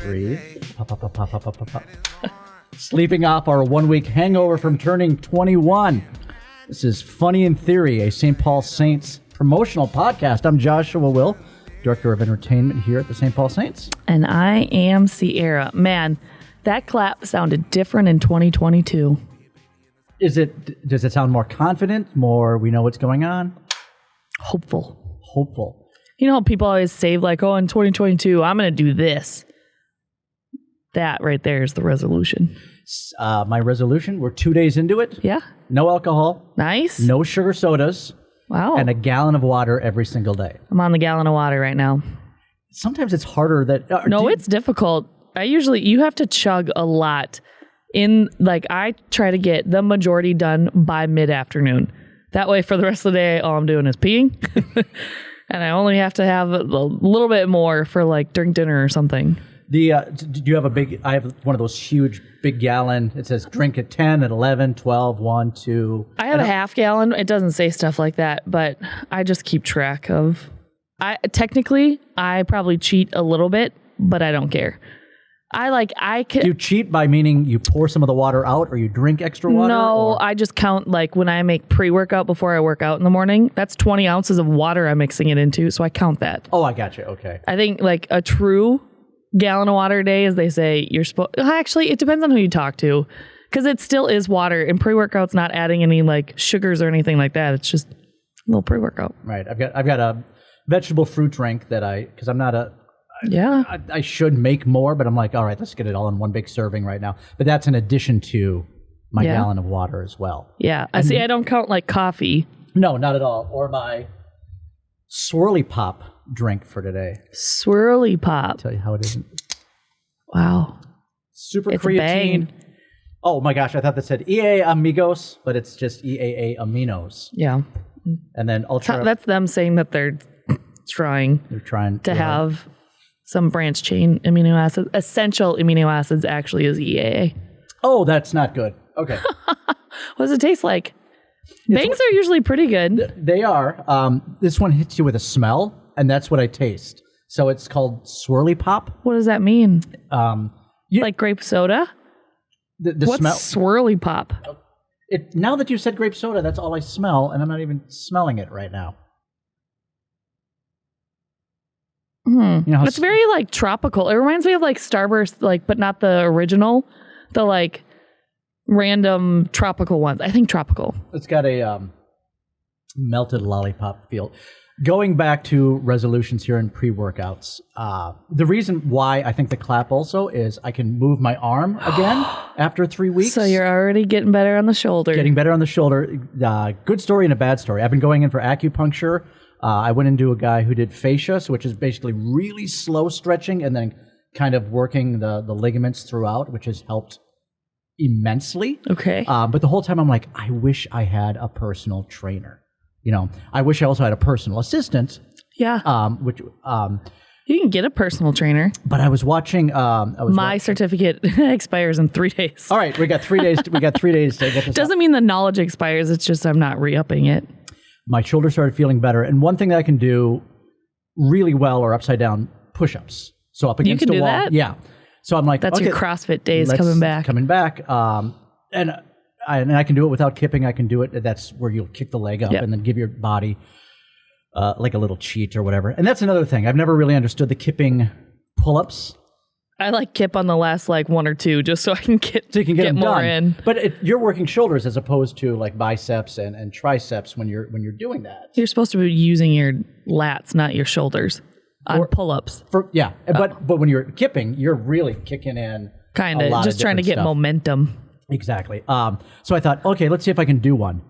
Breathe. Pop, pop, pop, pop, pop, pop, pop. Sleeping off our 1 week hangover from turning 21. This is Funny in Theory, a St. Paul Saints promotional podcast. I'm Joshua Will, Director of Entertainment here at the St. Paul Saints. And I am Skare. Man, that clap sounded different in 2022. Does it sound more confident? More, we know what's going on? Hopeful. You know how people always say, like, oh, in 2022, I'm going to do this. That right there is the resolution. My resolution, we're 2 days into it. Yeah. No alcohol. Nice. No sugar sodas. Wow. And a gallon of water every single day. I'm on the gallon of water right now. Sometimes it's harder that... it's difficult. You have to chug a lot. I try to get the majority done by mid-afternoon. That way, for the rest of the day, all I'm doing is peeing. And I only have to have a little bit more for, drink dinner or something. Do you have I have one of those huge, big gallon. It says drink at 10, at 11, 12, 1, 2. I have a half gallon. It doesn't say stuff like that, but I just keep track of... I probably cheat a little bit, but I don't care. You cheat by meaning you pour some of the water out or you drink extra water? No, I just count when I make pre-workout before I work out in the morning, that's 20 ounces of water I'm mixing it into. So I count that. Oh, I got you. Okay. I think a true gallon of water a day, as they say, you're supposed... Actually, it depends on who you talk to, because it still is water, and pre-workout's not adding any sugars or anything like that. It's just a little pre-workout. Right. I've got a vegetable fruit drink because I'm not a... Yeah. I should make more, but I'm like, all right, let's get it all in one big serving right now. But that's in addition to my gallon of water as well. Yeah. I don't count coffee. No, not at all. Or my swirly pop drink for today. Swirly pop. I'll tell you how it isn't. Wow. Super it's creatine. A bang. Oh my gosh, I thought that said EAA Amigos, but it's just EAA Aminos. Yeah. And then ultra. That's them saying that they're trying to have some branch chain amino acids. Essential amino acids actually is EAA. Oh, that's not good. Okay. What does it taste like? Bangs are usually pretty good. They are. This one hits you with a smell, and that's what I taste. So it's called swirly pop. What does that mean? Like grape soda? What's smell? Swirly pop? Now that you said grape soda, that's all I smell, and I'm not even smelling it right now. You know it's very tropical. It reminds me of Starburst, but not the original, the random tropical ones. I think tropical. It's got a melted lollipop feel. Going back to resolutions here in pre-workouts, the reason why I think the clap also is I can move my arm again after 3 weeks. So you're already getting better on the shoulder. Getting better on the shoulder. Good story and a bad story. I've been going in for acupuncture. I went into a guy who did fascia, which is basically really slow stretching and then kind of working the ligaments throughout, which has helped immensely. Okay. But the whole time I'm like, I wish I had a personal trainer. I wish I also had a personal assistant. Yeah. You can get a personal trainer. But I was watching. My certificate expires in 3 days. All right, we got 3 days. We got 3 days to get this. Doesn't mean the knowledge expires. It's just I'm not re-upping it. My shoulder started feeling better. And one thing that I can do really well are upside down push-ups. So up against the wall. You can do that? Yeah. So I'm like, that's your CrossFit days coming back. And I can do it without kipping. I can do it. That's where you'll kick the leg up and then give your body like a little cheat or whatever. And that's another thing. I've never really understood the kipping pull-ups. I kip on the last one or two just so I can get more done. In. But you're working shoulders as opposed to biceps and triceps when you're doing that. You're supposed to be using your lats, not your shoulders, on pull-ups. But when you're kipping, you're really kicking in. Kind of just trying to get momentum. Exactly. So I thought, okay, let's see if I can do one.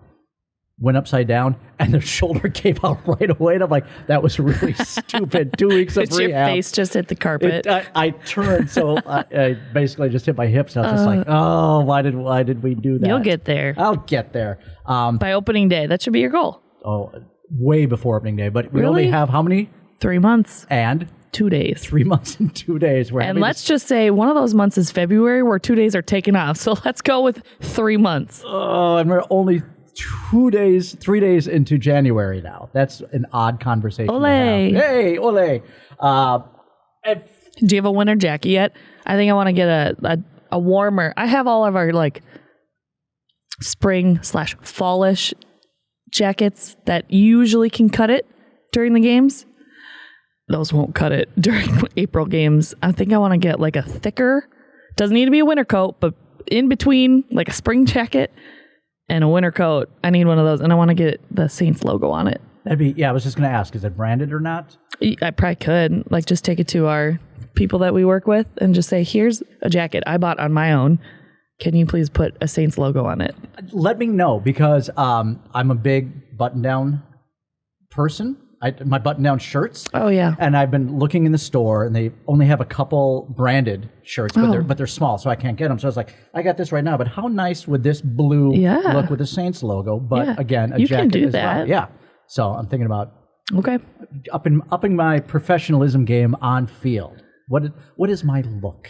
Went upside down, and the shoulder came out right away. And I'm like, that was really stupid. 2 weeks of rehab. Your face just hit the carpet. I turned, so I basically just hit my hips. And I was just like, oh, why did we do that? You'll get there. I'll get there. By opening day. That should be your goal. Oh, way before opening day. But we really? only have how many? 3 months. And? 2 days. 3 months and 2 days. And let's just say one of those months is February where 2 days are taken off. So let's go with 3 months. Oh, and we're only 3 days into January now. That's an odd conversation ole. to have. Hey, ole. Do you have a winter jacket yet? I think I want to get a warmer. I have all of our like spring/fallish jackets that usually can cut it during the games. Those won't cut it during April games. I think I want to get like a thicker, doesn't need to be a winter coat, but in between like a spring jacket and a winter coat. I need one of those, and I want to get the Saints logo on it. That'd be, yeah, I was just going to ask, is it branded or not? I probably could. Like, just take it to our people that we work with and just say, here's a jacket I bought on my own. Can you please put a Saints logo on it? Let me know, because I'm a big button-down person. My button-down shirts. Oh, yeah. And I've been looking in the store, and they only have a couple branded shirts, but they're small, so I can't get them. So I was like, I got this right now, but how nice would this blue look with the Saints logo? But again, a jacket as well. Yeah. So I'm thinking about upping my professionalism game on field. What is my look?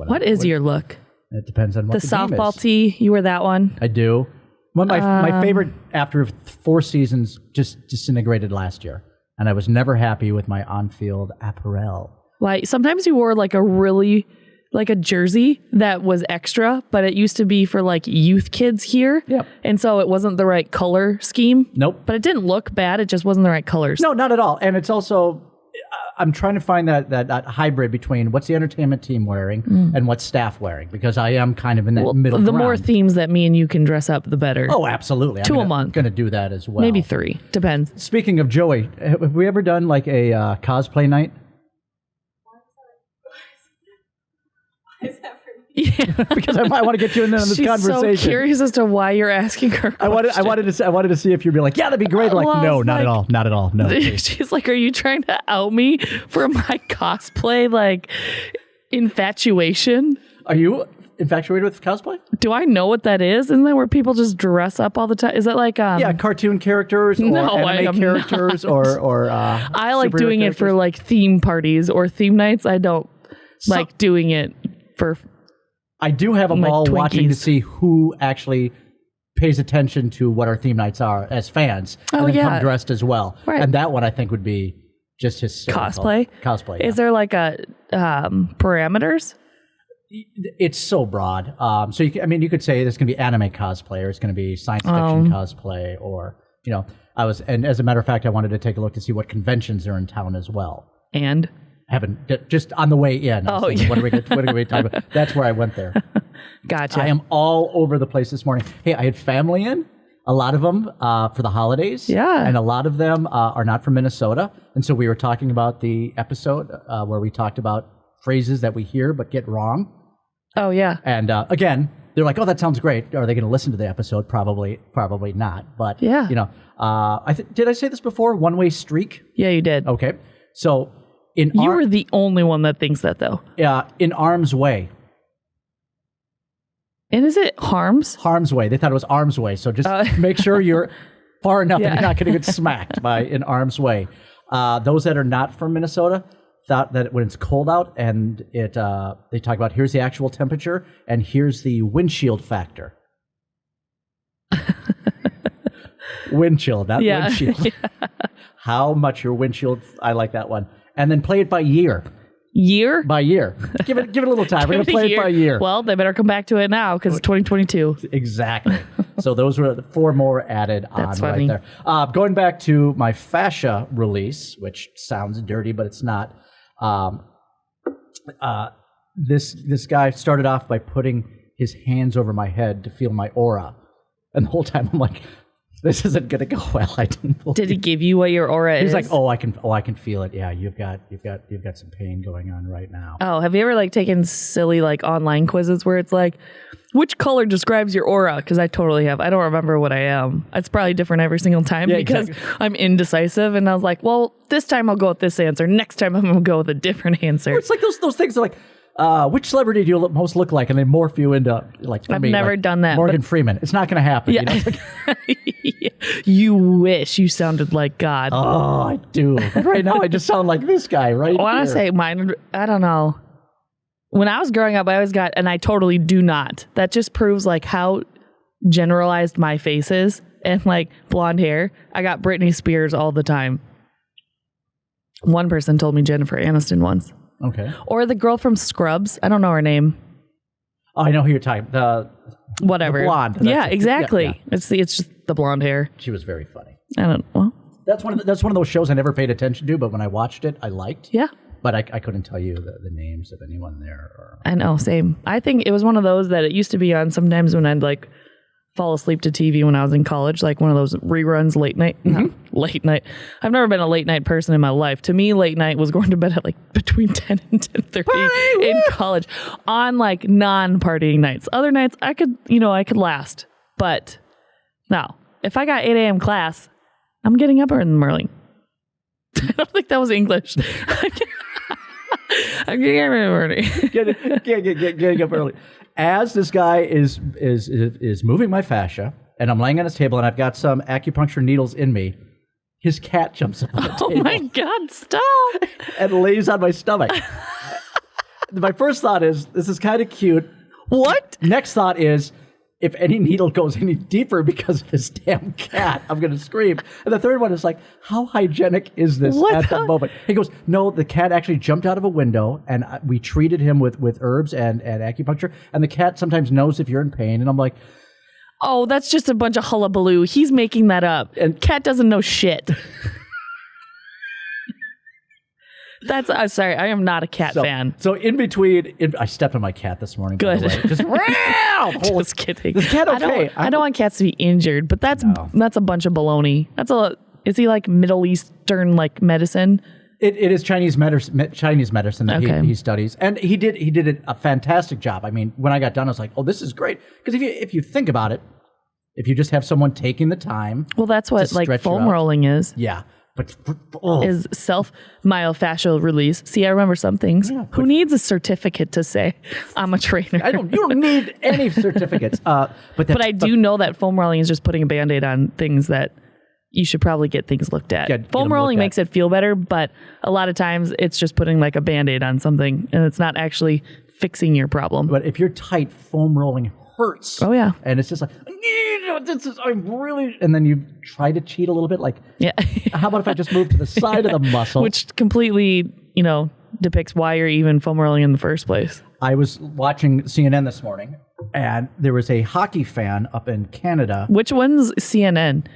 What is your look? It depends on what the game is. The softball tee, you wear that one? I do. One of my favorite after 4 seasons just disintegrated last year, and I was never happy with my on-field apparel. Why? Sometimes you wore like a jersey that was extra, but it used to be for like youth kids here. Yep. And so it wasn't the right color scheme. Nope. But it didn't look bad. It just wasn't the right colors. No, not at all. And it's also, I'm trying to find that hybrid between what's the entertainment team wearing and what's staff wearing, because I am kind of in that middle ground. The more themes that me and you can dress up, the better. Oh, absolutely. 2 a month. I'm going to do that as well. Maybe 3. Depends. Speaking of Joey, have we ever done like a cosplay night? Yeah, because I want to get you in on this conversation. She's so curious as to why you're asking her question. I wanted to see if you'd be like, yeah, that'd be great. Like, no, not at all, not at all. No. She's like, are you trying to out me for my cosplay like infatuation? Are you infatuated with cosplay? Do I know what that is? Isn't that where people just dress up all the time? Is that like cartoon characters or anime characters or I like doing it for like theme parties or theme nights. I don't like doing it for. I do have a ball watching to see who actually pays attention to what our theme nights are as fans, and then come dressed as well. Right. And that one I think would be just hysterical. Cosplay. Is there like a parameters? It's so broad. So you could say there's going to be anime cosplay, or it's going to be science fiction cosplay, or and as a matter of fact, I wanted to take a look to see what conventions are in town as well. And haven't just on the way in. Oh, yeah. What are we talking about? That's where I went there. Gotcha. I am all over the place this morning. Hey, I had family in, a lot of them for the holidays. Yeah. And a lot of them are not from Minnesota. And so we were talking about the episode where we talked about phrases that we hear but get wrong. Oh, yeah. And again, they're like, oh, that sounds great. Are they going to listen to the episode? Probably not. But, yeah. Did I say this before? One-way streak? Yeah, you did. Okay. So... You were the only one that thinks that, though. Yeah, in arm's way. And is it harm's? Harm's way. They thought it was arm's way. So just make sure you're far enough that you're not going to get smacked by in arm's way. Those that are not from Minnesota thought that when it's cold out and they talk about here's the actual temperature and here's the windshield factor. Wind chill, not windshield. Yeah. How much your windshield? I like that one. And then play it by year. Year? By year. Give it a little time. We're going to play it by year. Well, they better come back to it now because it's 2022. Exactly. So those were the 4 more added on right there. Going back to my fascia release, which sounds dirty, but it's not. This guy started off by putting his hands over my head to feel my aura. And the whole time I'm like, this isn't going to go well. I don't believe. Did he give you what your aura is? He's like, I can feel it. Yeah, you've got some pain going on right now. Oh, have you ever like taken silly like online quizzes where it's like, which color describes your aura? Because I totally have. I don't remember what I am. It's probably different every single time because I'm indecisive. And I was like, well, this time I'll go with this answer. Next time I'm going to go with a different answer. Or it's like those things are like, which celebrity do you most look like? And they morph you into like. I've never done that. Morgan Freeman. It's not going to happen. Yeah. You wish you sounded like God. Oh, I do. But right now, I just sound like this guy right I want to say mine. I don't know. When I was growing up, I always got, and I totally do not. That just proves like how generalized my face is, and like blonde hair. I got Britney Spears all the time. One person told me Jennifer Aniston once. Okay. Or the girl from Scrubs. I don't know her name. Oh, I know who you're talking. Whatever. The blonde. Yeah, exactly. Yeah. It's just the blonde hair. She was very funny. I don't know. That's one of those shows I never paid attention to, but when I watched it, I liked. Yeah. But I couldn't tell you the names of anyone there. I know, same. I think it was one of those that it used to be on sometimes when I'd like fall asleep to TV when I was in college, like one of those reruns late night. Late night. I've never been a late night person in my life. To me, late night was going to bed at like between 10 and 10:30 in college on like non-partying nights. Other nights I could last. But now, if I got 8 a.m. class, I'm getting up in the morning. I don't think that was English. I'm getting up in the morning. Getting up early. As this guy is moving my fascia, and I'm laying on his table, and I've got some acupuncture needles in me, his cat jumps up on the table. Oh my God, stop! And lays on my stomach. My first thought is, this is kind of cute. What? Next thought is, if any needle goes any deeper because of this damn cat, I'm going to scream. And the third one is like, how hygienic is this at the moment? He goes, no, the cat actually jumped out of a window, and we treated him with herbs and acupuncture. And the cat sometimes knows if you're in pain. And I'm like, oh, that's just a bunch of hullabaloo. He's making that up. And cat doesn't know shit. I'm sorry. I am not a cat fan. So in between, I stepped on my cat this morning. Good. By the way. Just kidding. Is the cat okay? I don't want cats to be injured, but that's a bunch of baloney. Is he like Middle Eastern like medicine? It is Chinese medicine that he studies, and he did a fantastic job. I mean, when I got done, I was like, oh, this is great, because if you think about it, if you just have someone taking the time, well, that's what like foam rolling is. Yeah. But is self-myofascial release. See, I remember some things. Yeah, who needs a certificate to say I'm a trainer? You don't need any certificates. But I do know that foam rolling is just putting a Band-Aid on things that you should probably get things looked at. Foam rolling makes it feel better, but a lot of times it's just putting like a Band-Aid on something, and it's not actually fixing your problem. But if you're tight, foam rolling hurts. Oh yeah. And it's just like, I'm really, and then you try to cheat a little bit, like, yeah. How about if I just move to the side of the muscle? Which completely, depicts why you're even foam rolling in the first place. I was watching CNN this morning, and there was a hockey fan up in Canada. Which one's CNN?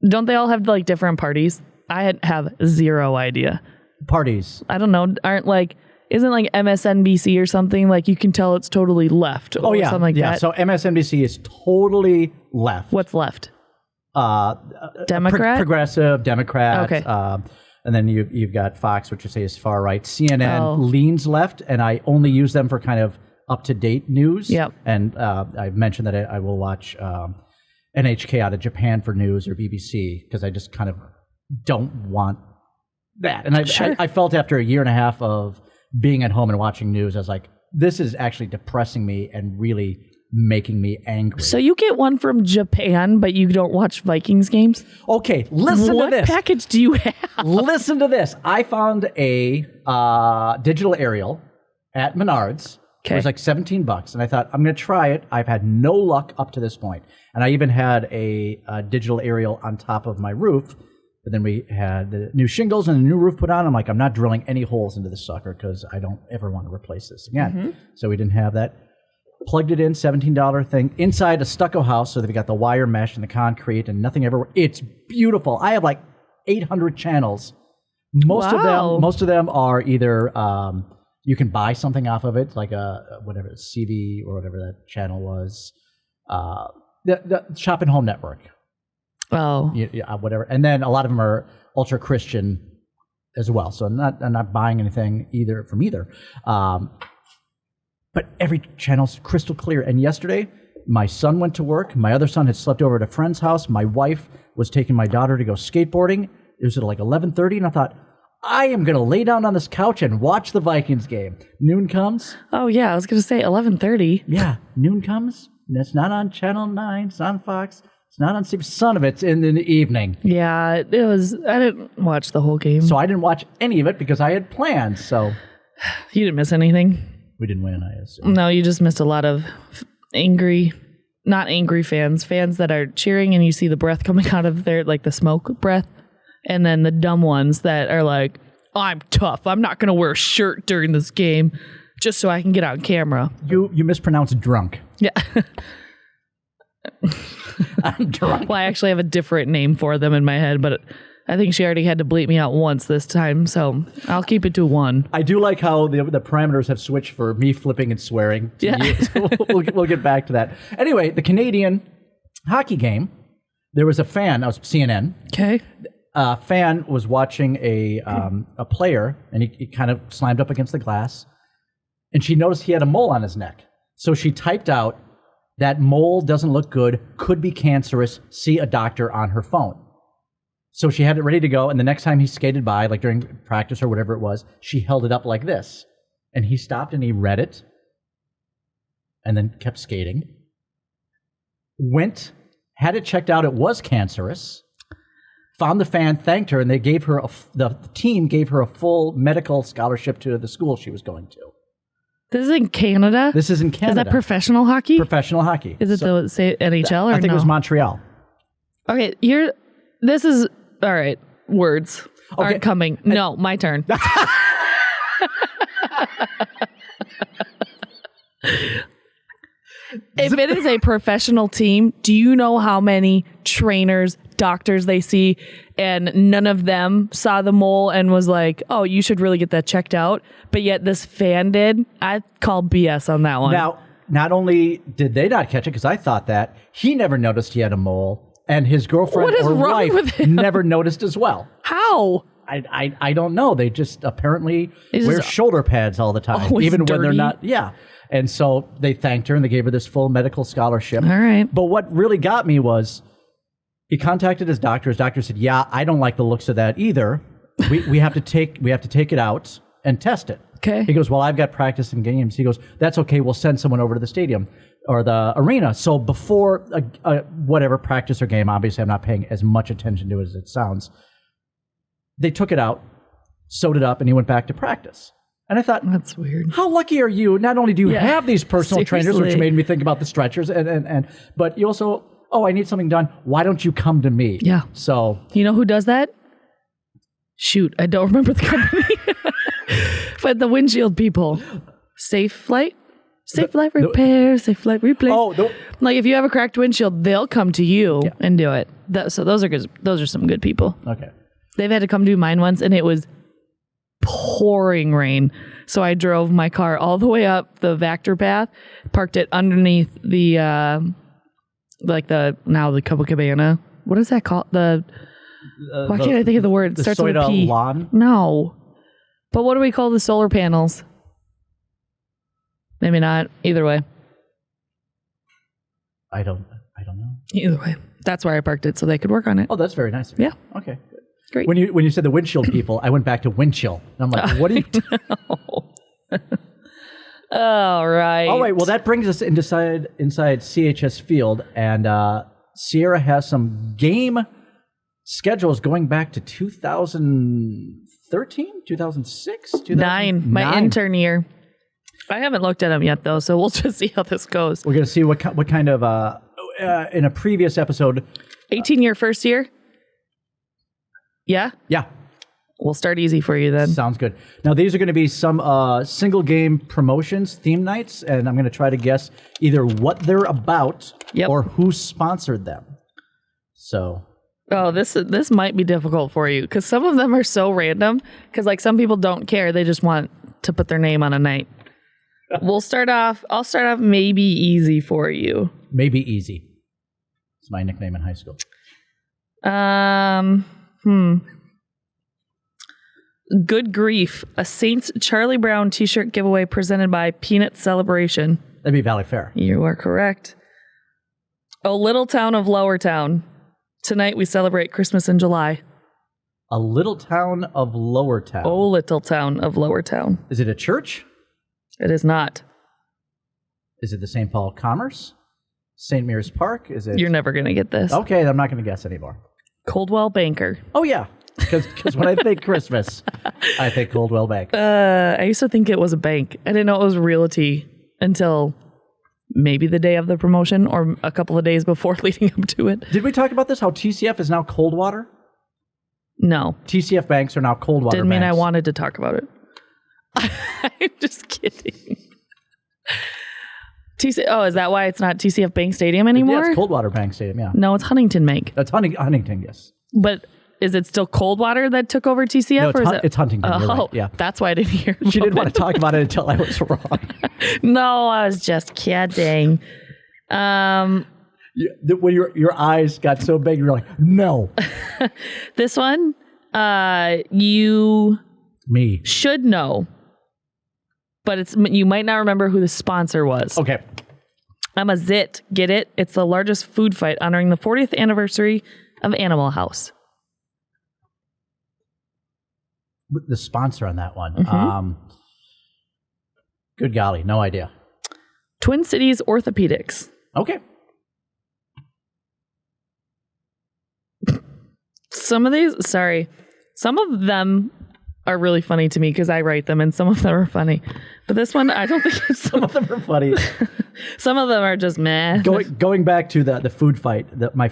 Don't they all have like different parties? I have zero idea. Parties. I don't know. Isn't like MSNBC or something, like you can tell it's totally left or something like that? So MSNBC is totally left. What's left? Democrat? Progressive, Democrat. Okay. And then you've got Fox, which you say is far right. CNN leans left, and I only use them for kind of up-to-date news. Yep. And I've mentioned that I will watch NHK out of Japan for news, or BBC, because I just kind of don't want that. And I felt after a year and a half of being at home and watching news, I was like, this is actually depressing me and really making me angry. So you get one from Japan, but you don't watch Vikings games? Okay, listen to this. What package do you have? Listen to this. I found a digital aerial at Menards. Okay. It was like $17, and I thought, I'm going to try it. I've had no luck up to this point. And I even had a digital aerial on top of my roof. But then we had the new shingles and the new roof put on. I'm like, I'm not drilling any holes into this sucker because I don't ever want to replace this again. Mm-hmm. So we didn't have that. Plugged it in, $17 thing, inside a stucco house. So they've got the wire mesh and the concrete and nothing ever. It's beautiful. I have like 800 channels. Most of them are either you can buy something off of it, like whatever CV or whatever that channel was. The Shop and Home Network. Oh, yeah, whatever. And then a lot of them are ultra Christian as well. So I'm not buying anything from either. But every channel's crystal clear. And yesterday, my son went to work. My other son had slept over at a friend's house. My wife was taking my daughter to go skateboarding. It was at like 11:30, and I thought, I am going to lay down on this couch and watch the Vikings game. Noon comes. Oh yeah, I was going to say 11:30. Yeah, noon comes. And it's not on Channel 9. It's on Fox. It's not on CBS. Son of it's in the evening. Yeah, it was. I didn't watch the whole game. So I didn't watch any of it because I had plans. So you didn't miss anything. We didn't win, I assume. No, you just missed a lot of not angry fans that are cheering and you see the breath coming out of their, like the smoke breath. And then the dumb ones that are like, I'm tough. I'm not going to wear a shirt during this game just so I can get on camera. You mispronounced drunk. Yeah. I'm drunk. Well, I actually have a different name for them in my head, but I think she already had to bleep me out once this time, so I'll keep it to 1. I do like how the parameters have switched for me flipping and swearing. Yeah. So we'll get back to that. Anyway, the Canadian hockey game, there was a fan, I was CNN. Okay. A fan was watching a player, and he kind of slammed up against the glass, and she noticed he had a mole on his neck. So she typed out, "That mole doesn't look good, could be cancerous, see a doctor," on her phone. So she had it ready to go, and the next time he skated by, like during practice or whatever it was, she held it up like this. And he stopped and he read it, and then kept skating. Went, had it checked out, it was cancerous. Found the fan, thanked her, and they gave her the team gave her a full medical scholarship to the school she was going to. This is in Canada? This is in Canada. Is that professional hockey? Professional hockey. Is it the say NHL or no? I think it was Montreal. Okay, this is all right. Words aren't coming. No, my turn. If it is a professional team, do you know how many trainers, doctors they see, and none of them saw the mole and was like, "Oh, you should really get that checked out"? But yet this fan did. I call BS on that one. Now, not only did they not catch it, because I thought that, he never noticed he had a mole, and his girlfriend or wife never noticed as well. How? I don't know. They just apparently wear shoulder pads all the time, even when they're not. Yeah. And so they thanked her and they gave her this full medical scholarship. All right. But what really got me was he contacted his doctor. His doctor said, "Yeah, I don't like the looks of that either. We have to take it out and test it." Okay. He goes, "Well, I've got practice in games." He goes, "That's okay. We'll send someone over to the stadium or the arena." So before a whatever practice or game, obviously I'm not paying as much attention to it as it sounds. They took it out, sewed it up, and he went back to practice. And I thought, that's weird. How lucky are you? Not only do you have these personal trainers, which made me think about the stretchers, but you also, I need something done. Why don't you come to me? Yeah. So you know who does that? Shoot, I don't remember the company, but the windshield people. Safe Flight Repair, Safe Flight Replace. Like if you have a cracked windshield, they'll come to you and do it. So those are good. Those are some good people. Okay. They've had to come do mine once, and it was pouring rain. So I drove my car all the way up the Vector path, parked it underneath the Copacabana. What is that called? Why can't I think of the word? It starts with a P. Lawn? No. But what do we call the solar panels? Maybe not. Either way. I don't know. Either way. That's where I parked it so they could work on it. Oh, that's very nice. Yeah. Okay. Great. When you said the windshield people, I went back to Windchill. And I'm like, what are you doing? All right. All right. Well, that brings us inside CHS Field. And Sierra has some game schedules going back to 2013, 2006, 2009. My intern year. I haven't looked at them yet, though, so we'll just see how this goes. We're going to see what kind of, in a previous episode. 18-year first year? Yeah? Yeah. We'll start easy for you then. Sounds good. Now, these are going to be some single game promotions, theme nights, and I'm going to try to guess either what they're about or who sponsored them. So. Oh, this might be difficult for you because some of them are so random because like some people don't care. They just want to put their name on a night. I'll start off maybe easy for you. Maybe easy. It's my nickname in high school. Good grief. A Saints Charlie Brown t-shirt giveaway presented by Peanut Celebration. That'd be Valley Fair. You are correct. Oh, little town of Lower Town. Tonight we celebrate Christmas in July. A little town of Lower Town. Oh, little town of Lower Town. Is it a church? It is not. Is it the St. Paul Commerce? St. Mary's Park? Is it? You're never going to get this. Okay, I'm not going to guess anymore. Coldwell Banker. Oh, yeah. Because when I think Christmas, I think Coldwell Bank. I used to think it was a bank. I didn't know it was realty until maybe the day of the promotion or a couple of days before leading up to it. Did we talk about this? How TCF is now Coldwater? No. TCF banks are now cold water Didn't mean banks. I wanted to talk about it. I'm just kidding. Is that why it's not TCF Bank Stadium anymore? Yeah, it's Coldwater Bank Stadium, yeah. No, it's Huntington Bank. That's Huntington, yes. But is it still Coldwater that took over TCF? No, or it's Huntington. You're right. Yeah. That's why I didn't hear She didn't want to talk about it until I was wrong. No, I was just kidding. When your eyes got so big, you were like, no. This one, you should know, but you might not remember who the sponsor was. Okay. I'm a zit. Get it? It's the largest food fight honoring the 40th anniversary of Animal House. The sponsor on that one. Mm-hmm. Good golly, no idea. Twin Cities Orthopedics. Okay. Some of them are really funny to me because I write them, and some of them are funny. But this one, I don't think it's some of them are funny. Some of them are just meh. Going back to the food fight, my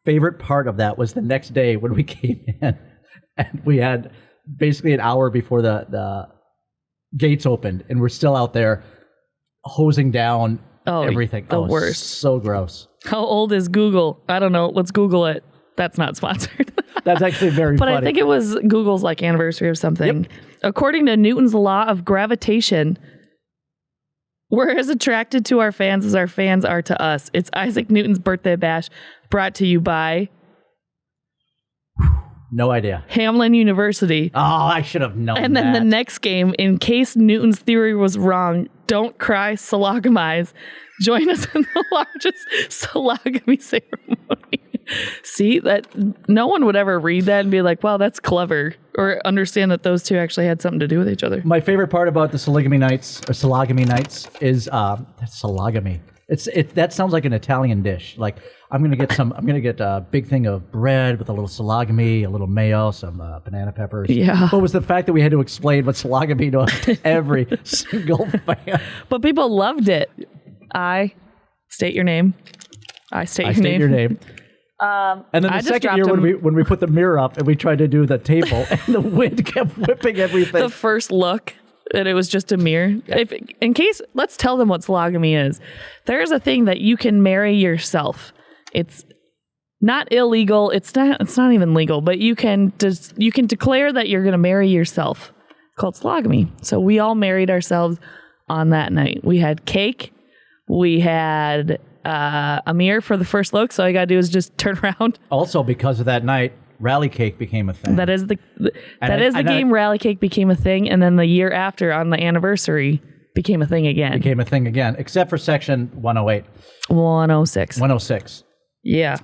favorite part of that was the next day when we came in, and we had basically an hour before the gates opened, and we're still out there hosing down everything. The worst. So gross. How old is Google? I don't know. Let's Google it. That's not sponsored. That's actually very funny. But I think it was Google's anniversary of something. Yep. According to Newton's law of gravitation, we're as attracted to our fans as our fans are to us. It's Isaac Newton's birthday bash, brought to you by... No idea. Hamlin University. Oh, I should have known that. And then the next game, in case Newton's theory was wrong, don't cry, sologamize. Join us in the largest sologamy ceremony. See, that no one would ever read that and be like, wow, that's clever, or understand that those two actually had something to do with each other. My favorite part about the sologamy nights is that's sologamy. That sounds like an Italian dish. Like I'm gonna get a big thing of bread with a little sologamy, a little mayo, some banana peppers. Yeah. What was the fact that we had to explain what sologamy to every single fan? But people loved it. I state your name. I state your name. And then the second year when we put the mirror up and we tried to do the table and the wind kept whipping everything. The first look, and it was just a mirror. Yeah. Let's tell them what sologamy is. There is a thing that you can marry yourself. It's not illegal. It's not even legal, but you can declare that you're going to marry yourself. Called sologamy. So we all married ourselves on that night. We had cake. We had a mirror for the first look, so all you gotta do is just turn around. Also, because of that night, rally cake became a thing. That is the game. Rally cake became a thing, and then the year after, on the anniversary, became a thing again. Except for section 108. 106. 106. Yeah.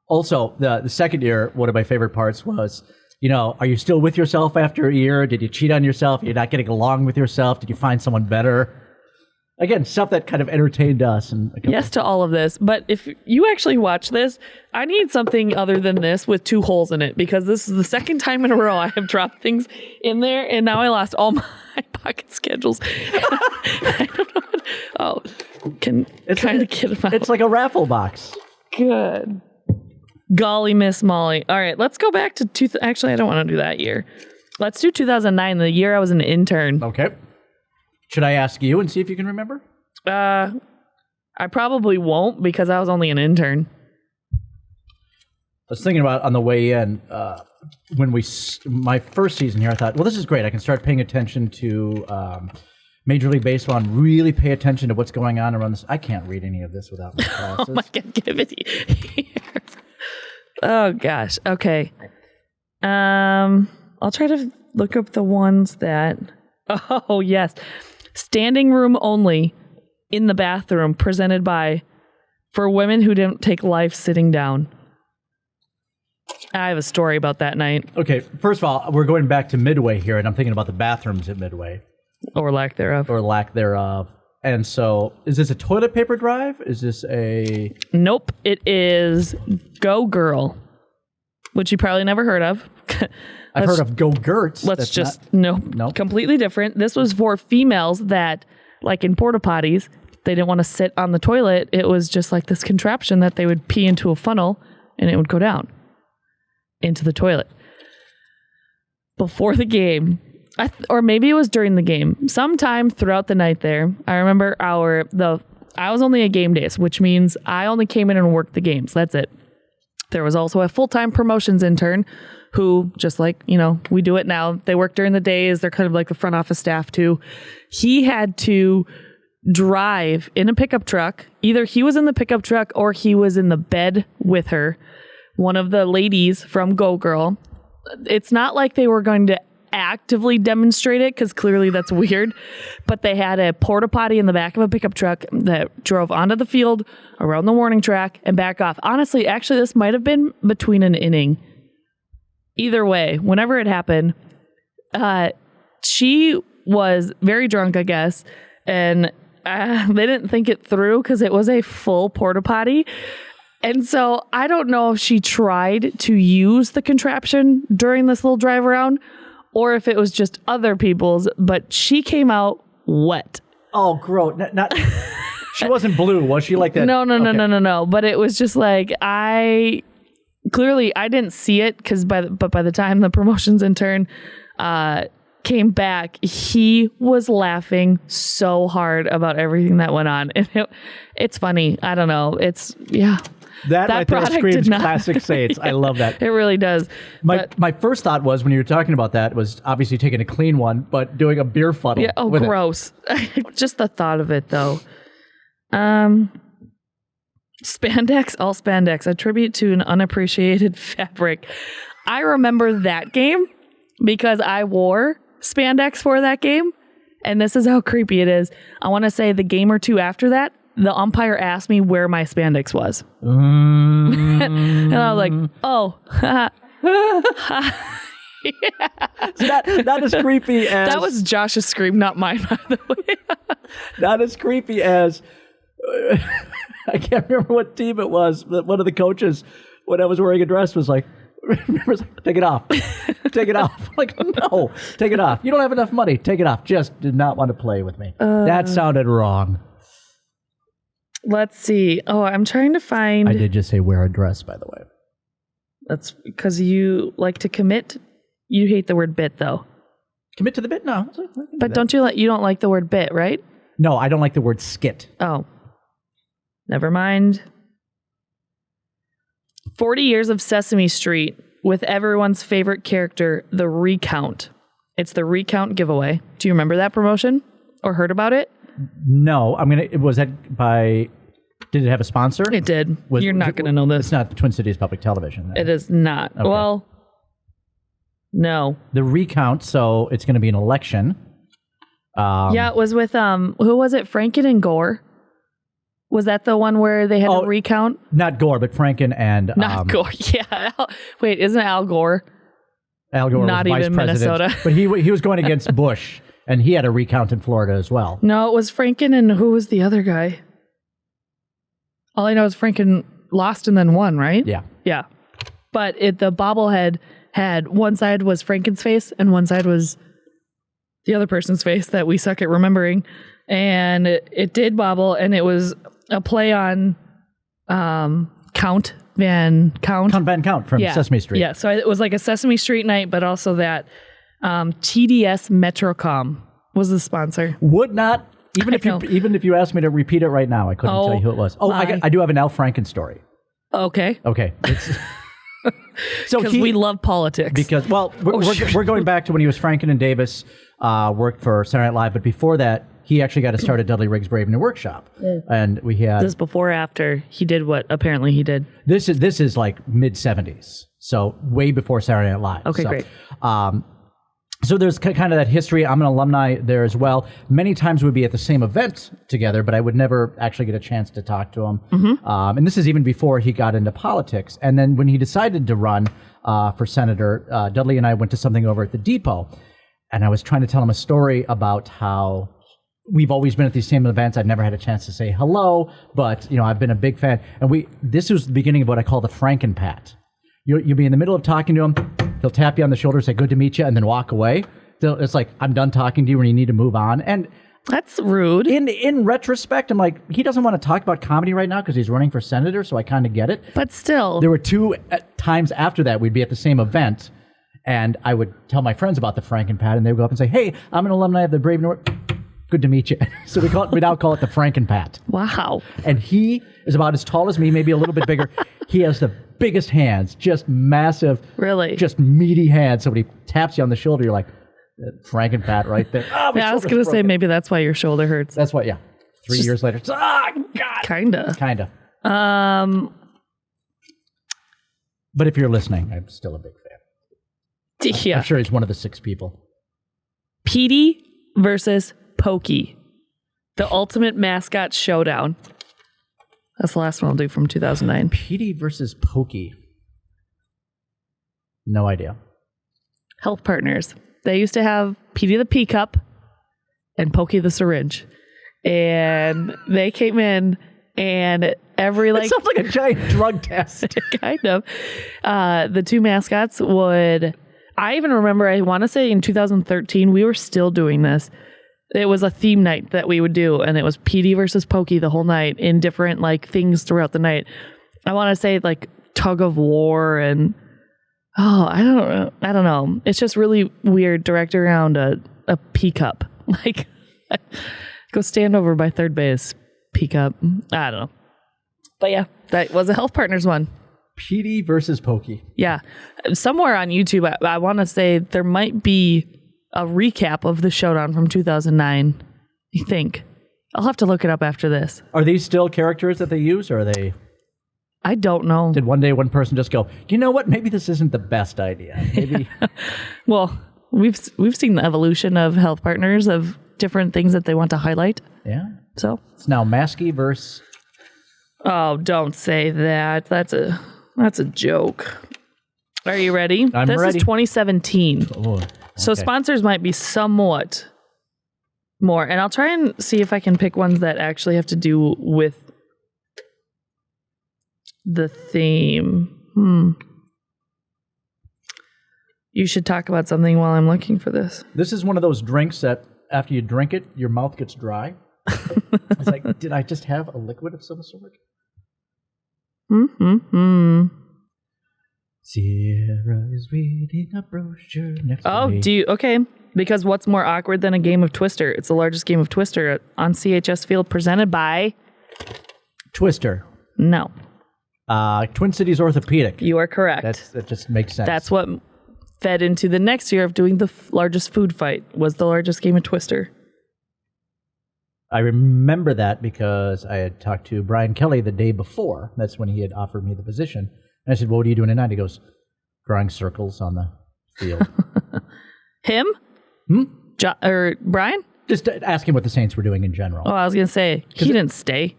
Also, the second year, one of my favorite parts was, are you still with yourself after a year? Did you cheat on yourself? You're not getting along with yourself? Did you find someone better? Again, stuff that kind of entertained us. Yes to all of this. But if you actually watch this, I need something other than this with 2 holes in it, because this is the second time in a row I have dropped things in there, and now I lost all my pocket schedules. I don't know get them out. It's like a raffle box. Good. Golly, Miss Molly. All right, let's go back to... Actually, I don't want to do that year. Let's do 2009, the year I was an intern. Okay. Should I ask you and see if you can remember? I probably won't, because I was only an intern. I was thinking about on the way in, my first season here, I thought, well, this is great. I can start paying attention to Major League Baseball and really pay attention to what's going on around this. I can't read any of this without my glasses. Oh my God, give it here. Oh gosh. Okay. I'll try to look up the ones that... Oh, yes. Standing room only in the bathroom, presented by For Women Who Didn't Take Life Sitting Down. I have a story about that night. Okay, first of all, we're going back to Midway here, and I'm thinking about the bathrooms at Midway. Or lack thereof. And so, is this a toilet paper drive? Is this a... Nope, it is Go Girl, which you probably never heard of. I've heard of Go Gertz. Nope. Completely different. This was for females that, like in porta potties, they didn't want to sit on the toilet. It was just like this contraption that they would pee into a funnel and it would go down into the toilet. before the game, or maybe it was during the game, sometime throughout the night there, I remember I was only a game days, which means I only came in and worked the games. That's it. There was also a full-time promotions intern who, just like, we do it now. They work during the days. They're kind of like the front office staff too. He had to drive in a pickup truck. Either he was in the pickup truck or he was in the bed with her, one of the ladies from Go Girl. It's not like they were going to actively demonstrate it, because clearly that's weird, but they had a porta potty in the back of a pickup truck that drove onto the field, around the warning track, and back off. Honestly, actually, this might have been between an inning. Either way, whenever it happened, she was very drunk, I guess, and they didn't think it through because it was a full porta potty. And so I don't know if she tried to use the contraption during this little drive around, or if it was just other people's, but she came out wet. Oh, gross. She wasn't blue, was she, like that? No. But it was just like, I didn't see it, but by the time the promotions intern came back, he was laughing so hard about everything that went on. And it's funny. I don't know. That right there screams classic Saints. I love that. It really does. My first thought was, when you were talking about that, was obviously taking a clean one, but doing a beer funnel. Yeah. Oh, gross. Just the thought of it, though. Spandex, all spandex, a tribute to an unappreciated fabric. I remember that game because I wore spandex for that game, and this is how creepy it is. I want to say the game or two after that, the umpire asked me where my spandex was. And I was like, oh. Yeah. So not as creepy as... That was Josh's scream, not mine, by the way. Not as creepy as... I can't remember what team it was, but one of the coaches, when I was wearing a dress, was like, take it off. Take it off. I'm like, no, take it off. You don't have enough money. Take it off. Just did not want to play with me. That sounded wrong. Let's see. Oh, I'm trying to find... I did just say wear a dress, by the way. That's because you like to commit. You hate the word bit, though. Commit to the bit? No. But you don't like the word bit, right? No, I don't like the word skit. Oh. Never mind. 40 years of Sesame Street with everyone's favorite character, the Recount. It's the Recount giveaway. Do you remember that promotion or heard about it? No. Was that by... Did it have a sponsor? It did. You're not going to know this. It's not Twin Cities Public Television, then. It is not. Okay. Well, no. The Recount, so it's going to be an election. Yeah, it was with, who was it? Franken and Gore? Was that the one where they had a recount? Not Gore, but Franken and... Not Gore, yeah. Wait, isn't it Al Gore? Al Gore not was even vice president. Minnesota. But he was going against Bush, and he had a recount in Florida as well. No, it was Franken, and who was the other guy? All I know is Franken lost and then won, right? Yeah. Yeah. But the bobblehead had one side was Franken's face, and one side was the other person's face that we suck at remembering. And it did bobble, and it was a play on Count Van Count from Sesame Street. Yeah, so it was like a Sesame Street night, but also that TDS Metrocom was the sponsor. Would not, even if you asked me to repeat it right now, I couldn't tell you who it was. Oh, I do have an Al Franken story. Okay. So because we love politics. Because we're going back to when he was Franken and Davis, worked for Saturday Night Live, but before that, he actually got to start at Dudley Riggs Brave New Workshop, and we had this before or after he did what apparently he did. This is like mid 70s, so way before Saturday Night Live. Okay, great. So there's kind of that history. I'm an alumni there as well. Many times we'd be at the same event together, but I would never actually get a chance to talk to him. Mm-hmm. And this is even before he got into politics. And then when he decided to run for senator, Dudley and I went to something over at the depot, and I was trying to tell him a story about how we've always been at these same events. I've never had a chance to say hello, but I've been a big fan. And this was the beginning of what I call the Frankenpat. You'll be in the middle of talking to him. He'll tap you on the shoulder, say, good to meet you, and then walk away. It's like, I'm done talking to you when you need to move on. And that's rude. In retrospect, I'm like, he doesn't want to talk about comedy right now because he's running for senator, so I kind of get it. But still. There were two times after that we'd be at the same event, And I would tell my friends about the Frankenpat, and they would go up and say, hey, I'm an alumni of the Brave New World. Good to meet you. So we now call it the Frankenpat. Wow. And he is about as tall as me, maybe a little bit bigger. He has the biggest hands, just massive, really, just meaty hands. Somebody taps you on the shoulder, you're like, Frankenpat right there. Oh, yeah, I was going to say maybe that's why your shoulder hurts. That's why, yeah. 3 years later. God. Kinda. But if you're listening, I'm still a big fan. Yeah. I'm sure he's one of the 6 people. Petey versus Pokey. The ultimate mascot showdown. That's the last one I'll do from 2009. Petey versus Pokey. No idea. Health Partners. They used to have Petey the Pea Cup and Pokey the Syringe. And they came in and every It sounds like a giant drug test. kind of. The 2 mascots would... I even remember, I want to say in 2013, we were still doing this. It was a theme night that we would do, and it was Petey versus Pokey the whole night in different things throughout the night. I want to say tug of war and I don't know. It's just really weird directed around a pea cup. Go stand over by third base, pea cup. I don't know. But yeah, that was a Health Partners one. Petey versus Pokey. Yeah. Somewhere on YouTube, I want to say there might be a recap of the showdown from 2009. I think. I'll have to look it up after this. Are these still characters that they use, or are they... I don't know. Did one day one person just go, you know what? Maybe this isn't the best idea. Maybe. Well, we've seen the evolution of Health Partners of different things that they want to highlight. Yeah. So it's now Maskey versus... Oh, don't say that. That's a joke. Are you ready? I'm ready. This is 2017. Oh, okay. So sponsors might be somewhat more. And I'll try and see if I can pick ones that actually have to do with the theme. You should talk about something while I'm looking for this. This is one of those drinks that after you drink it, your mouth gets dry. It's like, did I just have a liquid of some sort? Sierra is reading a brochure next to me. Okay. Because what's more awkward than a game of Twister? It's the largest game of Twister on CHS Field presented by... Twister. No. Twin Cities Orthopedic. You are correct. That just makes sense. That's what fed into the next year of doing the largest food fight, was the largest game of Twister. I remember that because I had talked to Brian Kelly the day before. That's when he had offered me the position. And I said, well, what are you doing tonight? He goes, drawing circles on the field. Him? Or Brian? Just asking what the Saints were doing in general. Oh, I was going to say, he didn't stay.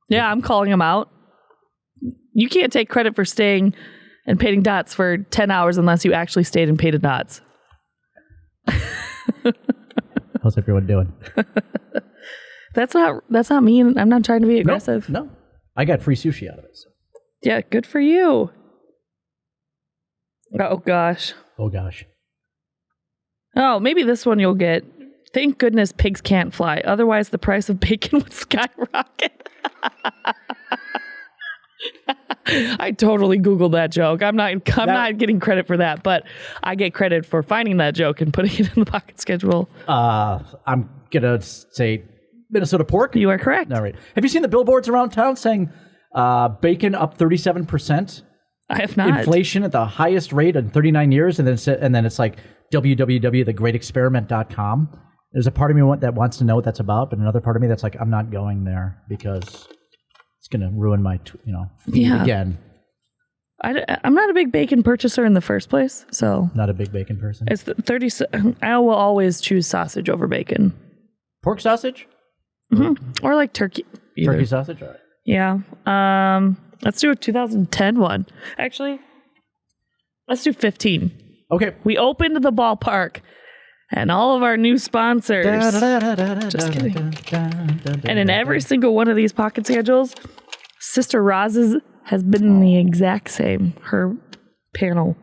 Yeah, I'm calling him out. You can't take credit for staying and painting dots for 10 hours unless you actually stayed and painted dots. How's everyone doing? That's not me. I'm not trying to be aggressive. No. I got free sushi out of it. So. Yeah, good for you. Oh, gosh. Oh, maybe this one you'll get. Thank goodness pigs can't fly. Otherwise, the price of bacon would skyrocket. I totally Googled that joke. I'm not getting credit for that, but I get credit for finding that joke and putting it in the pocket schedule. I'm going to say Minnesota pork. You are correct. All right. Have you seen the billboards around town saying bacon up 37%? I have not. Inflation at the highest rate in 39 years, and then it's like www.thegreatexperiment.com. There's a part of me that wants to know what that's about, but another part of me that's like, I'm not going there because it's going to ruin my, feed again. I'm not a big bacon purchaser in the first place, so. Not a big bacon person? It's 30. I will always choose sausage over bacon. Pork sausage? Mm-hmm. Or like turkey. Either. Turkey sausage? All right. Yeah. Let's do a 2010 one. Actually, let's do 15. Okay. We opened the ballpark and all of our new sponsors. Just kidding. And in every single one of these pocket schedules, Sister Roz's has been the exact same. Her panel.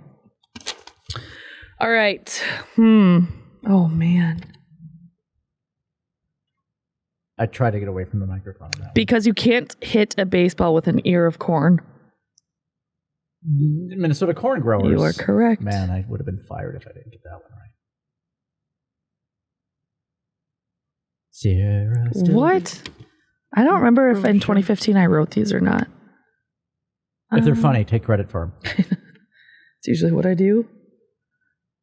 All right. Oh, man. I try to get away from the microphone now. Because you can't hit a baseball with an ear of corn. Minnesota corn growers. You are correct. Man, I would have been fired if I didn't get that one right. Sierra. What? I don't remember if in 2015 I wrote these or not. If they're funny, take credit for them. It's usually what I do.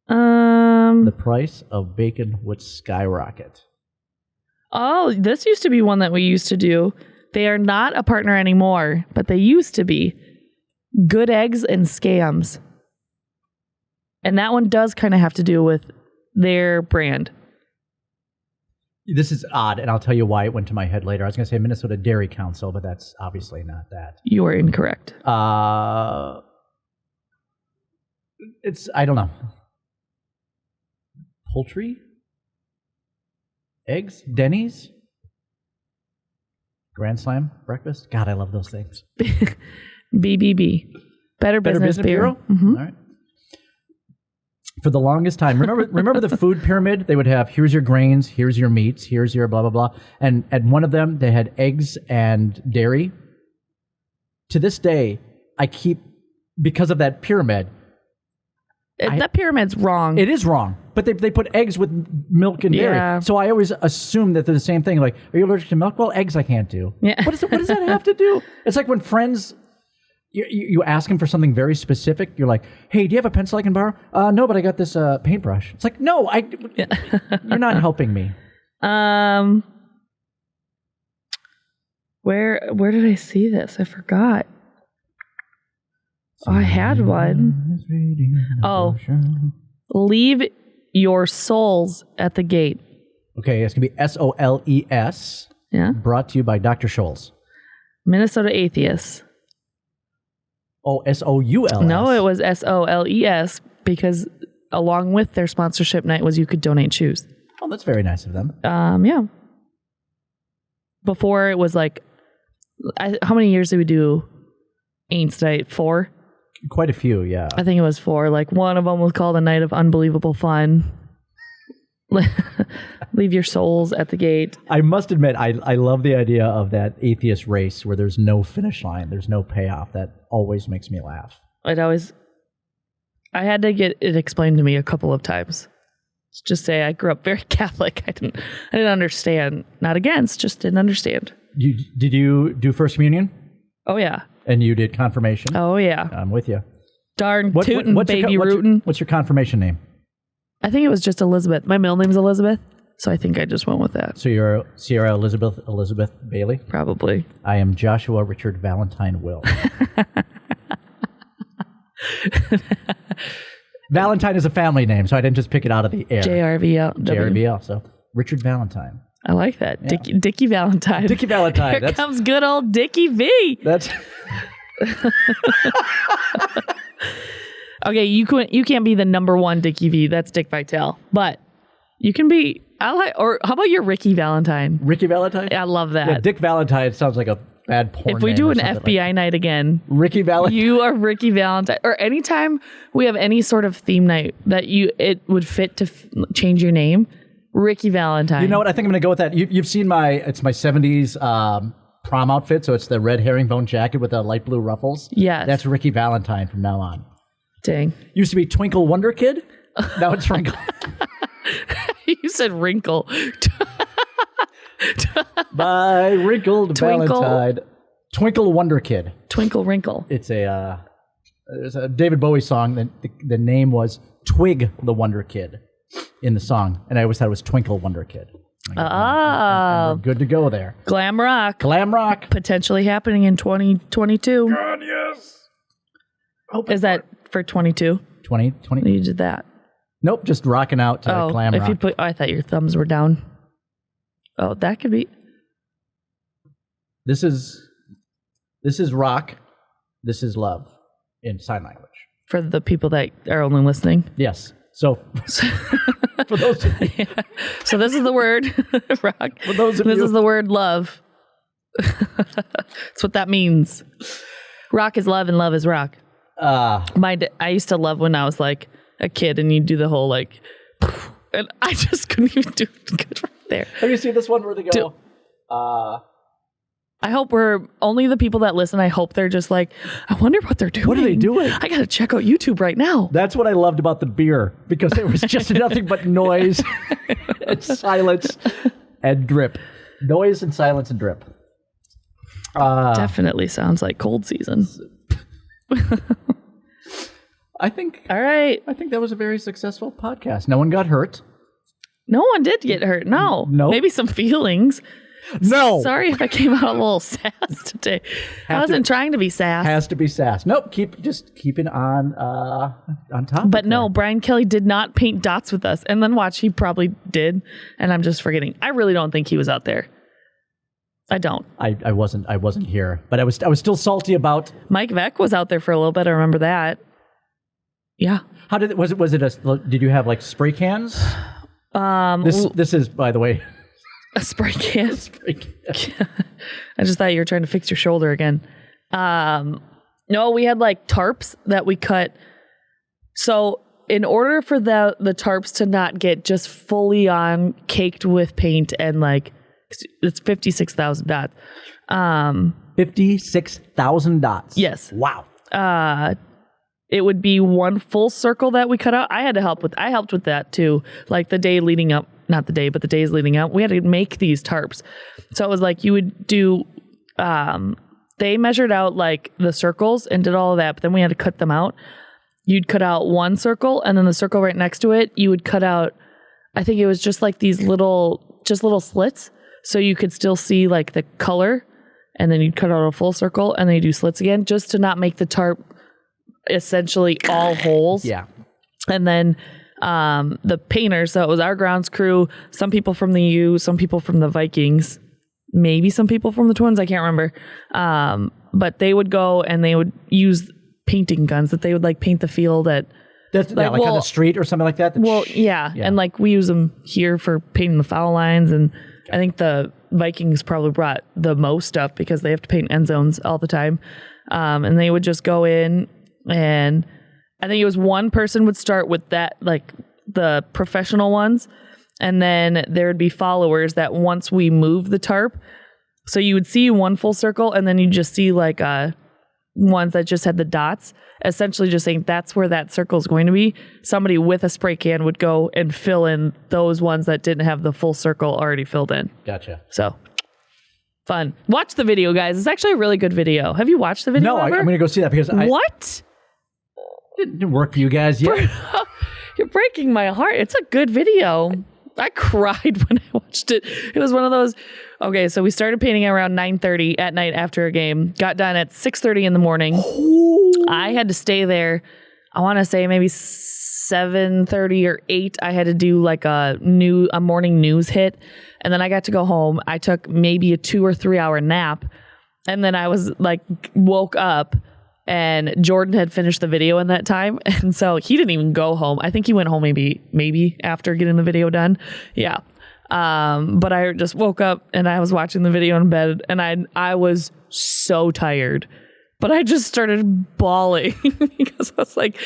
The price of bacon would skyrocket. Oh, this used to be one that we used to do. They are not a partner anymore, but they used to be. Good Eggs and Scams. And that one does kind of have to do with their brand. This is odd, and I'll tell you why it went to my head later. I was going to say Minnesota Dairy Council, but that's obviously not that. You are incorrect. I don't know. Poultry? Eggs? Denny's? Grand Slam? Breakfast? God, I love those things. BBB. Better Business Bureau. Mm-hmm. All right. For the longest time, remember the food pyramid? They would have, here's your grains, here's your meats, here's your blah, blah, blah. And at one of them, they had eggs and dairy. To this day, because of that pyramid. That pyramid's wrong. It is wrong. But they put eggs with milk and dairy. Yeah. So I always assume that they're the same thing. Like, are you allergic to milk? Well, eggs I can't do. Yeah. What does that have to do? It's like when friends... You ask them for something very specific. You're like, hey, do you have a pencil I can borrow? No, but I got this paintbrush. It's like, no, you're not helping me. Where did I see this? I forgot. Oh, I had one. Oh, leave your souls at the gate. Okay, it's going to be SOLES. Yeah. Brought to you by Dr. Scholl's. Minnesota Atheists. Oh, SOULS. No, it was SOLES because along with their sponsorship night was you could donate shoes. Oh, that's very nice of them. Yeah. Before it was like, how many years did we do Aints Night? 4? Quite a few, yeah. I think it was 4. Like one of them was called a night of unbelievable fun. Leave your souls at the gate. I must admit, I love the idea of that atheist race where there's no finish line, there's no payoff. That always makes me laugh. I had to get it explained to me a couple of times. Let's just say I grew up very Catholic. I didn't understand. Not against, just didn't understand. Did you do First Communion? Oh yeah. And you did confirmation? Oh yeah. I'm with you. Darn tootin' baby rootin'. What's your confirmation name? I think it was just Elizabeth. My middle name's Elizabeth, so I think I just went with that. So you're Sierra Elizabeth Bailey? Probably. I am Joshua Richard Valentine Will. Valentine is a family name, so I didn't just pick it out of the air. JRVL. So Richard Valentine. I like that. Yeah. Dickie Valentine. Dickie Valentine. Here comes good old Dickie V. That's... Okay, you can't be the number one Dickie V. That's Dick Vitale. But you can be, or how about your Ricky Valentine? Ricky Valentine? I love that. Yeah, Dick Valentine sounds like a bad porn If we do an FBI like night again, Ricky Valentine. You are Ricky Valentine. Or anytime we have any sort of theme night that it would fit to change your name, Ricky Valentine. You know what? I think I'm going to go with that. You've seen it's my 70s prom outfit, so it's the red herringbone jacket with the light blue ruffles. Yes. That's Ricky Valentine from now on. Dang. Used to be Twinkle Wonder Kid. Now it's Wrinkle. You said wrinkle. By Wrinkled Valentine. Twinkle Wonder Kid. Twinkle Wrinkle. It's there's a David Bowie song that the name was Twig the Wonder Kid in the song. And I always thought it was Twinkle Wonder Kid. And we're good to go there. Glam rock. Glam rock. Potentially happening in 2022. God, yes. Is that for 22? 2020? You did that. Nope, just rocking out to glam rock. I thought your thumbs were down. Oh, that could be. This is rock. This is love in sign language. For the people that are only listening? Yes. So, for those of you. Yeah. So this is the word rock. For those of this you. is the word love. That's what that means. Rock is love and love is rock. I used to love when I was like a kid and you'd do the whole like, and I just couldn't even do it good right there. Have you seen this one where they go, I hope we're only the people that listen. I hope they're just like, I wonder what they're doing. What are they doing? I got to check out YouTube right now. That's what I loved about the beer, because it was just nothing but noise and silence and drip. Noise and silence and drip. Definitely sounds like cold season. I think. All right. I think that was a very successful podcast. No one got hurt. No one did get hurt. No. Nope. Maybe some feelings. No. Sorry if I came out a little sass today. I wasn't trying to be sass. Has to be sass. Nope. Keeping on top. But no, Brian Kelly did not paint dots with us. And then watch, he probably did. And I'm just forgetting. I really don't think he was out there. I don't. I wasn't here. But I was still salty about. Mike Veck was out there for a little bit. I remember that. Yeah. How did it? Was it? Did you have like spray cans? This is, by the way. A spray can. I just thought you were trying to fix your shoulder again. No, we had like tarps that we cut. So in order for the tarps to not get just fully on caked with paint and like, it's 56,000 dots. 56,000 dots. Yes. Wow. It would be one full circle that we cut out. I helped with that too. Like the day leading up. Not the day, but the days leading up, we had to make these tarps. So it was like you would do, they measured out like the circles and did all of that, but then we had to cut them out. You'd cut out one circle, and then the circle right next to it, you would cut out, I think it was just like these little slits, so you could still see like the color, and then you'd cut out a full circle, and then you do slits again, just to not make the tarp essentially all holes. Yeah. And then the painters, so it was our grounds crew, some people from the U, some people from the Vikings, maybe some people from the Twins, I can't remember. But they would go and they would use painting guns that they would like paint the field at. That's like on the street or something like that? Yeah. And like we use them here for painting the foul lines. And I think the Vikings probably brought the most stuff because they have to paint end zones all the time. And they would just go in, and I think it was one person would start with that, like the professional ones. And then there would be followers that once we move the tarp, so you would see one full circle, and then you just see like ones that just had the dots, essentially just saying that's where that circle is going to be. Somebody with a spray can would go and fill in those ones that didn't have the full circle already filled in. Gotcha. So fun. Watch the video, guys. It's actually a really good video. Have you watched the video? No, I'm going to go see that because What? It didn't work for you guys yet. You're breaking my heart. It's a good video. I cried when I watched it. It was one of those. Okay, so we started painting around 9:30 at night after a game. Got done at 6:30 in the morning. I had to stay there. I want to say maybe 7:30 or 8. I had to do like a morning news hit, and then I got to go home. I took maybe a 2 or 3 hour nap, and then I was like woke up. And Jordan had finished the video in that time. And so he didn't even go home. I think he went home maybe after getting the video done. Yeah. But I just woke up and I was watching the video in bed, and I was so tired. But I just started bawling because I was like,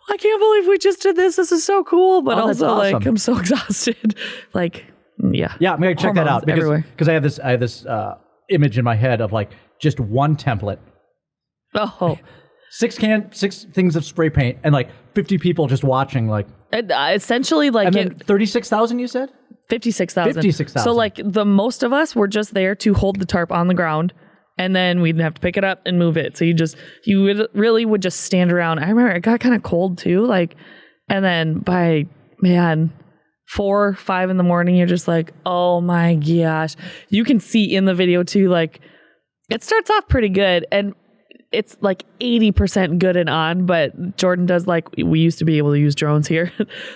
I can't believe we just did this. This is so cool. But also awesome. Like, I'm so exhausted. Like, yeah. Yeah, I'm going to check that out because I have this image in my head of like just one template. Oh, 6 things of spray paint and like 50 people just watching, like essentially like, and then 36,000 you said? 56,000. 56,000. So like the most of us were just there to hold the tarp on the ground, and then we'd have to pick it up and move it. So you would just stand around. I remember it got kind of cold too, like, and then by 4 or 5 in the morning, you're just like, oh my gosh. You can see in the video too, like it starts off pretty good, and it's like 80% good and on, but Jordan does, like, we used to be able to use drones here,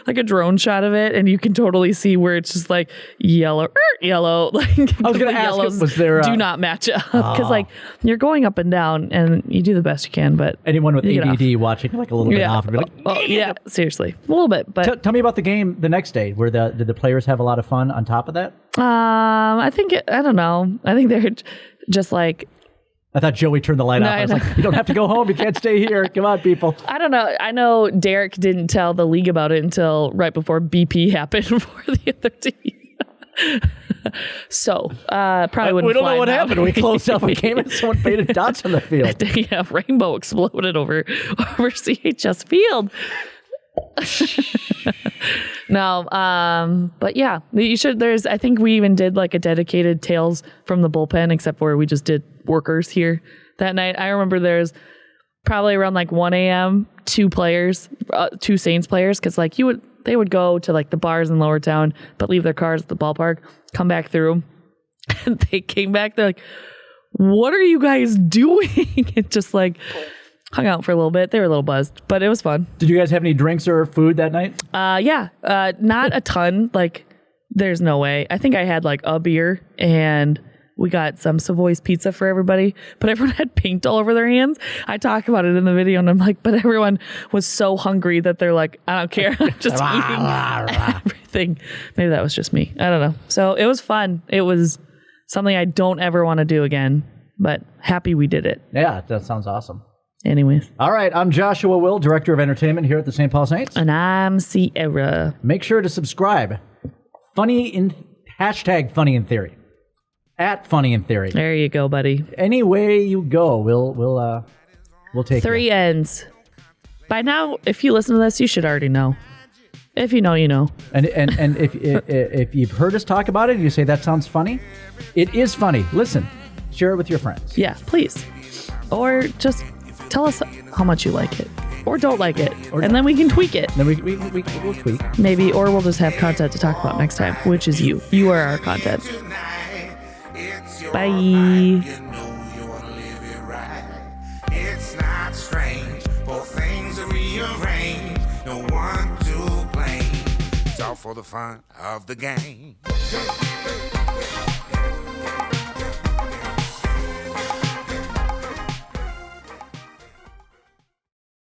like a drone shot of it, and you can totally see where it's just like yellow, like I was going to ask, was there do not match up because like you're going up and down, and you do the best you can, but anyone with ADD watching like a little bit off, and be like, yeah, seriously, a little bit. But tell me about the game the next day. Did the players have a lot of fun on top of that? I don't know. I think they're just like. I thought Joey turned the light off. I was like, you don't have to go home. You can't stay here. Come on, people. I don't know. I know Derek didn't tell the league about it until right before BP happened for the other team. So, probably wouldn't We don't fly know what now. happened. We closed up a game and someone painted dots on the field. Yeah, rainbow exploded over CHS Field. No, but yeah, you should. I think we even did like a dedicated Tales from the Bullpen, except for we just did workers here that night. I remember there's probably around like 1 a.m. two Saints players, because like they would go to like the bars in Lower Town, but leave their cars at the ballpark, come back through, and they came back. They're like, "What are you guys doing?" It just like hung out for a little bit. They were a little buzzed, but it was fun. Did you guys have any drinks or food that night? Yeah. Not a ton. Like, there's no way. I think I had like a beer, and we got some Savoy's pizza for everybody, but everyone had paint all over their hands. I talk about it in the video, and I'm like, but everyone was so hungry that they're like, I don't care. I'm just eating everything. Maybe that was just me. I don't know. So it was fun. It was something I don't ever want to do again, but happy we did it. Yeah, that sounds awesome. Anyways. All right, I'm Joshua Will, Director of Entertainment here at the St. Paul Saints. And I'm Sierra. Make sure to subscribe. Funny in Theory. At Funny in Theory. There you go, buddy. Any way you go, we'll take 3 you. N's. By now, if you listen to this, you should already know. If you know, you know. And if you've heard us talk about it and you say that sounds funny, it is funny. Listen, share it with your friends. Yeah, please. Or just tell us how much you like it. Or don't like it. And then we can tweak it. Then we'll tweak. Maybe, or we'll just have content to talk about next time, which is you. You are our content. Bye. It's not strange, both things are rearranged. No one to blame. It's all for the fun of the game.